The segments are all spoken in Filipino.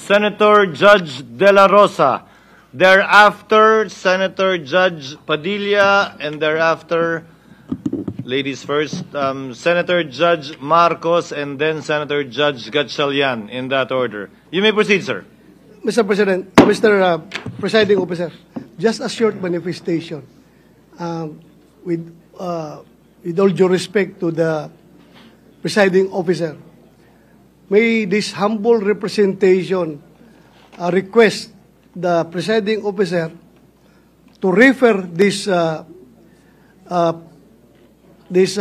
Senator Judge De La Rosa. Thereafter, Senator Judge Padilla, and thereafter, ladies first, Senator Judge Marcos, and then Senator Judge Gatchalian, in that order. You may proceed, sir. Mr. President, Mr. Presiding Officer, just a short manifestation. With all due respect to the Presiding Officer, may this humble representation request the Presiding Officer to refer this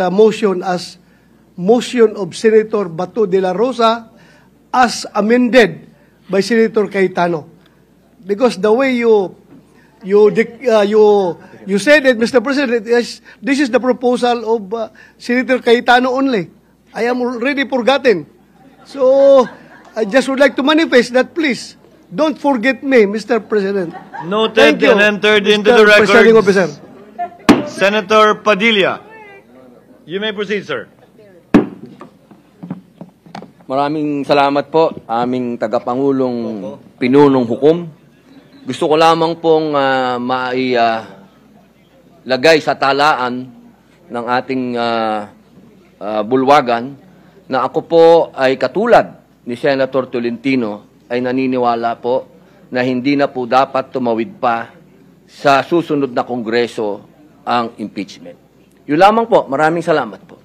motion as motion of Senator Bato de la Rosa as amended by Senator Cayetano, because the way you said it, Mr. President, this is the proposal of Senator Cayetano only. I am already forgotten. So I just would like to manifest that, please don't forget me, Mr. President. Noted and entered into the record. Presiding Officer. Senator Padilla, you may proceed, sir. Maraming salamat po, aming tagapangulong pinunong hukom. Gusto ko lamang pong lagay sa talaan ng ating bulwagan na ako po ay katulad ni Senator Tolentino ay naniniwala po na hindi na po dapat tumawid pa sa susunod na Kongreso ang impeachment. Yun lamang po. Maraming salamat po.